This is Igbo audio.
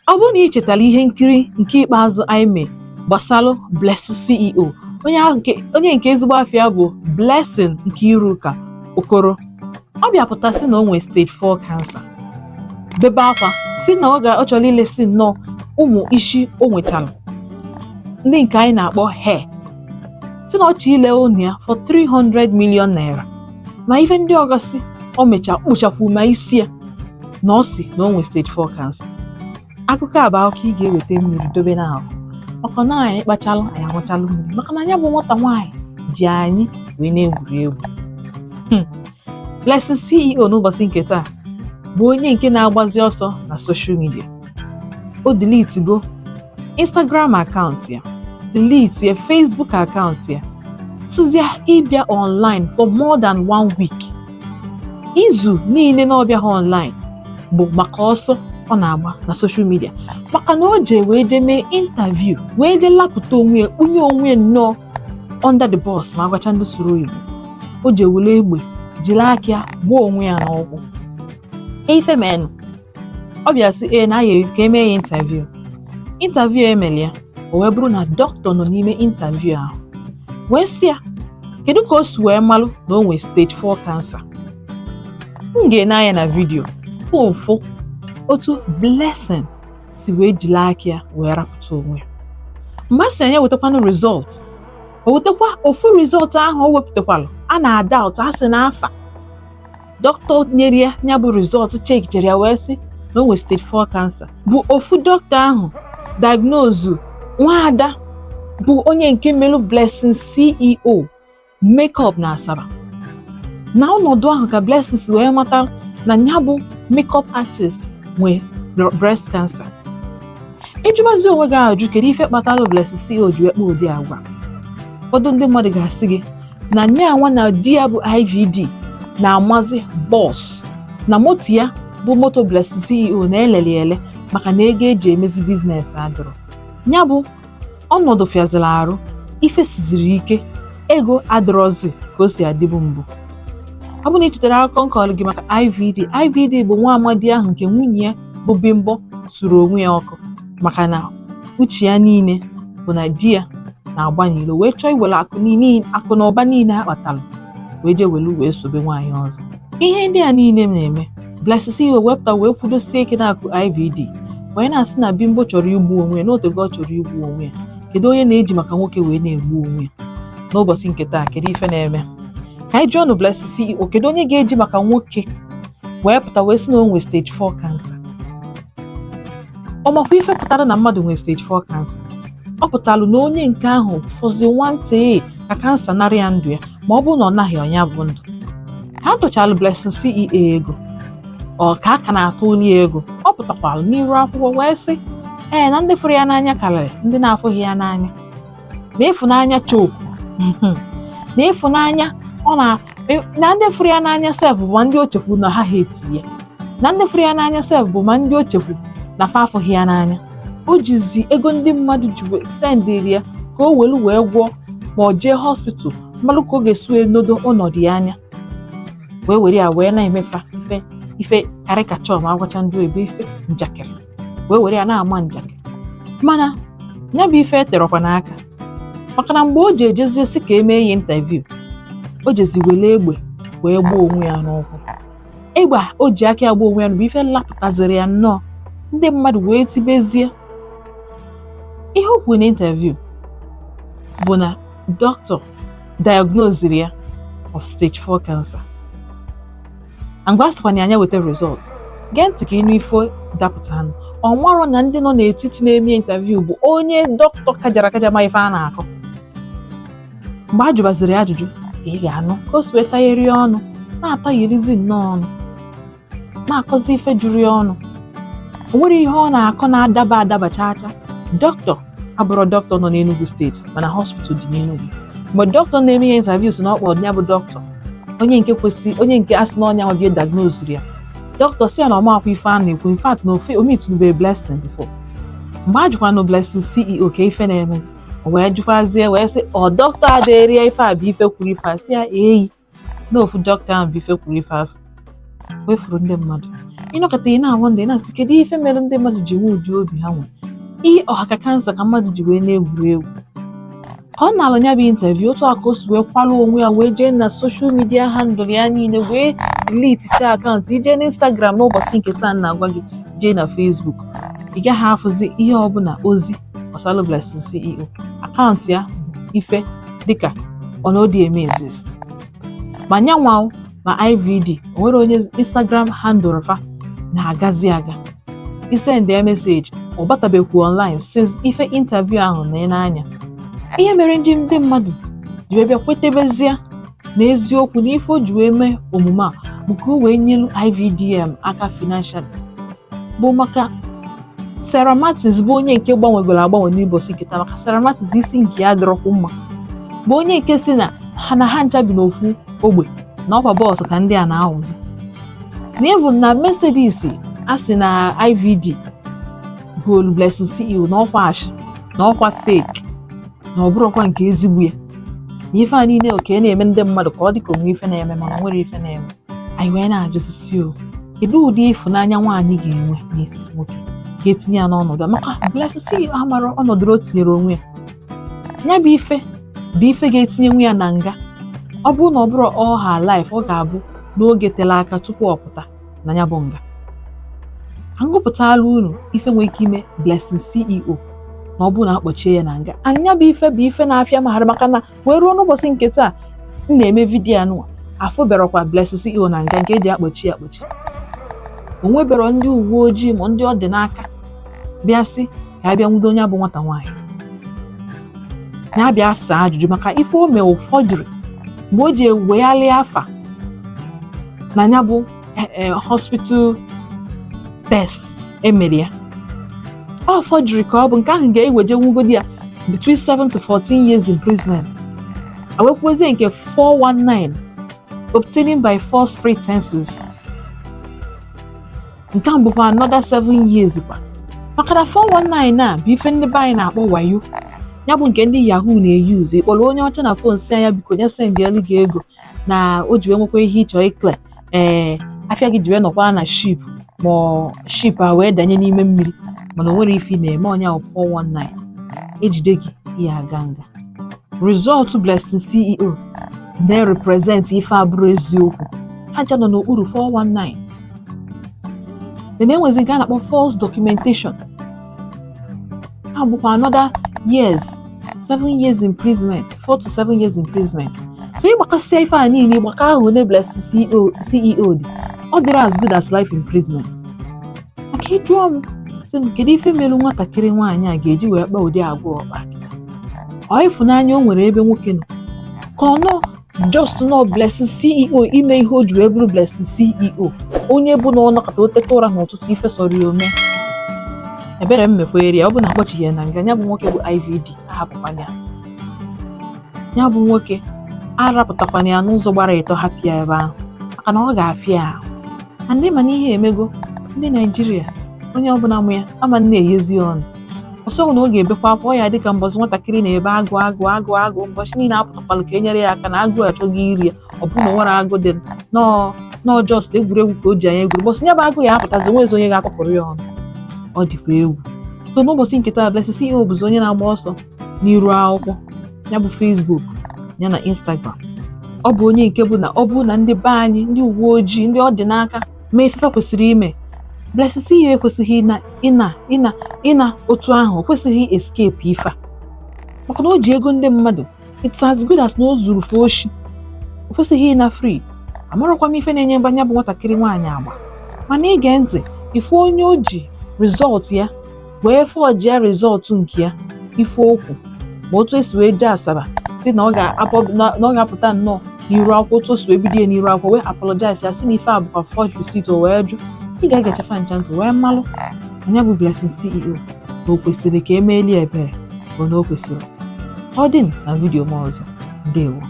Ọ bụrụ na ị chetara ihe nkiri nke ikpeazụ anyị mee gbasara Blessing CEO, onye nke ezigbo afịa bụ Blessing Okoro, ọ bịapụtasị na o nwere stage 4 cancer, bebe akwa si na ọ chọrọ ilesi nnọọ ụmụ isi o nwetara ndị nke anyị na-akpọ hair, si na ọ chọ ile onu ya for 300 million naira, ma ife ndị ọgọsị o mecha kpụchapụ ma isi ya na ọ si na o nwere stage 4 cancer. Akụkọ a bụ akụkọ ị ga-eweta mmiri dobe n'ahụ maka na anyị kpachalụ anyị aṅụchalụ mmiri maka na anya bụ nwata nwaanyị ji anyị wee na-egwuri egwu. Blessing CEO n'ụbọchị nke taa bụ onye nke na-agbazi ọsọ na social media. O deletigo Instagram akaụntụ ya, delete ya Facebook akaụntụ ya, tụzia ịbịa online for more than 1 week. Izu niile na ọbịa ha online bụ maka ọsọ ọ na-agba na social media, maka na o je wee je mee interview, wee je lapụta onwe ya, kpunye onwe nnọọ under the bus ma agwacha ndị soro Igbo. O je were egbe jiri aka ya gbuo onwe ya n'ụkwụ. Ife menụ ọ bịa sị na ya ka emee ya interview emeli ya, o wee bụrụ na dọkịta nọ n'ime interview ahụ wee sị ya kedu ka o si wee malụ na o nwere stage 4 cancer. M ga-ene anya na vidio ụfụ otu Blessing si wee jiri aka ya wee rapụta onwe ya. Mgbe a sị anya wetakwanụ result, o wetakwa ofu result ahụ o wepụtakwalụ a na-ada ụtọ asị n'afa dọkịta nyere ya bụ result chekichere ya wee sị na o nwere stage 4 cancer bụ ofu dọkịta ahụ diagnose nwaada bụ onye nke melụ Blessing CEO makeup na Asaba. Na ọnọdụ ahụ ka Blessing si wee mata na ya bụ makeup artist nwee breast cancer. Ịjụbazi onwe gị ajụ kedu ife kpatara Blessing CEO ji wekpa ụdị agwa. Ụfọdụ ndị mmadụ ga-asị gị na nyanwa na di ya bụ IVD na-amazi bọs na moto ya bụ moto Blessing CEO na-elele maka na ego eji emezi biznes adụrụ. Ya bụ ọnọdụ fịaziri arụ, ife siziri ike, ego adịrọzi ka o si adịbụ mbụ. Ọ bụ na ị chetara akụkọ nkọrọ gị maka IVD bụ nwa amadi ahụ nke nwunye ya bụ Bimbo suru onwe ya ọkụ maka na uche ya niile bụ na di ya na-agba n'ilo, wee chọọ iwere akụ na ụba niile ha kpatara wee jee wee sobe nwaanyị ọzọ. Ihe ndị a niile na-eme, Blessing CEO wepụta wee kwudosie ike na-akụ IVD wee na-asị na Bimbo chọrọ igbu onwe ya, n'otego ọ chọrọ igbu onwe ya. Kedu onye na-eji maka nwoke wee na-egbu onwe ya? N'ụbọchị nke taa, kedu ife na-eme? Ka anyị jụọ Blessing CEO, kedu onye ga-eji maka nwoke wee pụta wee sị na o nwere stage 4 cancer? Ọ makwa ife pụtara na mmadụ nwere stage 4 cancer? Ọ pụtalụ na onye nke ahụ fọzi nwantị ka kansa narị ya ndụ ya ma ọ bụrụ na ọ naghị ọnya bụ ndụ. Ka a tụchalụ Blessing CEO ego, ọ ka aka na-atụ onye ego, ọ pụtakwalụ n'iru akwụkwọ wee sị na ndị fụrụ ya n'anya karịrị ndị na-afụghị ya n'anya, na ịfụnanya choku na ịfụnanya na ndị fụrụ ya n'anya sef bụ ma ndị o chekwu na ha eti ya, na ndị fụrụ ya n'anya sef bụ ma ndị o chekwu na fa afụghị ya n'anya. O jizi ego ndị mmadụ ji sendịrị ya ka o welu wee gwọọ ma ọ jee hospital mmalụ ka ọ ga-esi enodo ọnọdụ ya anya, wee were ya wee na-emefa ife karịkachọ ma agwacha ndị oyibo ife njakịrị, wee were ya na-ama njakịrị. Mana ya bụ ife eterọkwa n'aka maka na mgbe o ji ejezie si ka emee ya interview, o jezi wele egbe wee gbuo onwe ya n'ụkwụ. Egbe o ji aka ya gbuo onwe ya bụ ife lapụtaziri ya nnọọ, ndị mmadụ wee tibezie. Ihe o kwuru na interview bụ na dọkịta diagnosiri ya of stage 4 cancer. Mgbe a sịkwa na anya weta result, gee ntị ka ịnụ ife dapụta ha. Ọ marọ na ndị nọ n'etiti na-eme interview bụ onye dọkịta kajara ma ife a na-akọ. Mgbe a jụbaziri ajụjụ, ị ga-anụ ka o si wee tagheri ọnụ, na-atagherizi nnọọ ọnụ, na-akọzi ife juru ya ọnụ. O nwere ihe ọ na-akọ na-adaba chacha. Dọkịta abụrụ dọkịta nọ n'Enugu steeti mana hospital dị n'Enugu. Mgbe dọkịta na-eme ya interview si na ọkpọ ya bụ dọkịta onye nke asị na ọnya ahụ bịa diagnose ya, dọkịta si ya na ọmakwa ife a na-ekwu, in fact na omitụnube Blessing before. Mgbe a jụkwa na Blessing CEO ka ife na-eme, o wee jụkwazie wee sị dọkịta adịrị ya ife a bụ ife kwuru ife a, sị ya eyi na ofu dọkịta ahụ bụ ife kwuru ife afọ. Wefuru ndị mmadụ. ịnọkọta ị na-awọ ndị na-asị kedu ife mere ndị mmadụ ji nwee ụdị obi ha nwere, ihe ọha ka kansa ka mmadụ ji wee na-egwuri egwu. Ka ọ na-alụ ya bụ interview, otu aka o si wee kwalụ onwe ya wee jee na social media handle ya niile wee delete akaụntụ. Ije na Instagram n'ụbọchị nke taa na-agwa gị jee na Facebook, ị gaghị afụzi ihe ọbụla ozi gbasara Blessing CEO. Akaụntụ ya ife dịka ọ na odi eme exist. Ma nyanwa ma IVD o nwere onye Instagram handle fa na-agazi aga. Isend ya message ọ batabekwu online since ife interview ahụ na n'anya. Ihe mere ndị mmadụ ji wee bịa kwetebezie na eziokwu na ife o ji wee mee omume a bụ ka o wee nyelu IVDM aka financial, bụ maka Sarah Martins bụ onye nke gbanwegoro agbanwe n'ụbọchị nketa. Maka Sarah Martins isi nke ya dịrọkwu mma, bụ onye nke si na ha ncha bi n'ofu ogbe na ọkwa bọọsụ ka ndị a na-ahụzi. N'evu na Mercedes a sị na IVD goolu Blessing CEO na ọkwa ashị na ọkwa fake na ọ bụrụkwa nke ezigbo ya, na ife a niile oke na-eme ndị mmadụ ka ọ dị ka onwe ife na-eme mana nwere ife na-eme. Anyị wee na-ajụsisi kedu ụdị ịfụnanya nwaanyị ga-enwe n'etiti nwoke ga-etinye ya n'ọnọdụ maka Blessing CEO amara ọnọdụ o tinyere onwe ya. Ya bụ ife ga-etinye nwe ya na nga. Ọ bụrụ na ọ bụrụ ọha life, ọ ga-abụ n'oge tere aka tupu ọ pụta na ya bụ nga. Ha ngụpụtala unu ife nwere ike ime Blessing CEO na ọ bụrụ na akpọchie ya na nga. Anya bụ ife na-afịa maghara, maka na wee ruo n'ụbọchị nke taa m na-eme vidiyo anụwa afụberekwa Blessing CEO na nga nke eji akpọchi. O nwebero ndị uwe ojii ma ndị ọ dị n'aka bịa sị ka a bịa nwudo onye bụ nwata nwaanyị, na-abịa saa ajụjụ maka ife o mee ụfọdụrụ mgbe o ji ewegharị afa na ya bụ hospital test emere ya. Ọ fọdụrụ ka ọ bụ nke ahụ ga-eweje nwugodi ya between 7 to 14 years imprisonment. Awekwezie nke 419 obtaining by false pretenses, nke ahụ bụkwa another 7 years kwa. Maka na 419 a bụ ife ndị be anyị na-akpọ wayo. Ya bụ nke ndị Yahoo na-eyuzu ịkpọrọ onye ọcha na fon si ya biko nye sendịelu gị ego na o ji wee nwekwa ihe ịchọ ikle afịa gị ji wee nọkwa na ship ma ship a wee danye n'ime mmiri mana o nwere ife na-eme onye ahụ 419 ejide gị ihe aga nga. Result Blessing CEO na-represent ife abụrụ eziokwu, ha ncha nọ n'okpuru 419. Enwezi nke a na-akpọ false documentation, ha bụkwa another years, 7 years imprisonment, 4 to 7 years imprisonment. So ịgbakọsịa ife a niile, ịgbakọ ahụ na Blessing CEO dị, ọ dịrị as good as life imprisonment. Maka ịjụọ m sị kedu ife mere nwatakịrị nwaanyị a ga-eji wee kpaa ụdị agwa ọkpa? Ọ ịfụnanya o nwere ebe nwoke nọ ka ọ nọ just nọ Blessing CEO ime ihe o ji wee bụrụ Blessing CEO, onye bụ na ọ nọkọta oteta ụra n'ụtụtụ ife sọrọ ya ome. Ebere m mekwere ya, ọ bụ na akpọchighị ya na nga. Ya bụ nwoke bụ IVD ahapụkwana ya. Ya bụ nwoke arapụtakwana ya n'ụzọ gbara ịtọ hapụ ya ebe ahụ maka na ọ ga-afịa ahụ. Na ndị ma n'ihe emego ndị Naijiria, onye ọbụla mụ ya ama na-eghezi ọnụ. Ọsọ na ọ ga-ebekwa akwa ya dịka mbọsị nwatakịrị na-ebe agụ mbọchị niile apụtakwala ka e nyere ya aka na agụ achọghị iri ya. Ọ bụ na o nwere agụ dị nọọ just egwuregwu ka o ji anya egwuru mbọsị ya bụ agụ ya apụtazi nwezi onye ga-akọpụrụ ya ọnụ. Ọ dịkwa egwu. So n'ụbọchị nke taa Blessing CEO bụzi onye na-agba ọsọ n'iru akwụkwọ ya bụ Facebook ya na Instagram. Ọ bụ onye nke bụ na ọ bụ na ndị be anyị, ndị uwe ojii, ndị ọ dị n'aka ma ife kwesịrị ime, Blessing CEO ekwesịghị ịna otu ahụ, o kwesịghị escape ife a maka na o ji ego ndị mmadụ. It's as good as na o zuru foshi. O kwesịghị ịna free. Amarakwa m ife na-enye mbanya bụ nwatakịrị nwaanyị agba, mana ige ntị ife onye o ji result ya wee fọjia result nke ya ife okwu ma otu esi wee jee Asaba si na ọ ga-apụta nnọọ n'iru akwụkwọ, otu o si wee bido ya n'iru akwụkwọ wee apologize ya si na ife a bụkwa forged receipt. O wee jụ, ị ga-egechafa ncha ntị wee malụ anya bụ Blessing CEO na o kwesịrị ka emeeli ebere bụ na o kwesịrị. Ọ dị na vidiyo m ọzọ. Ndewo.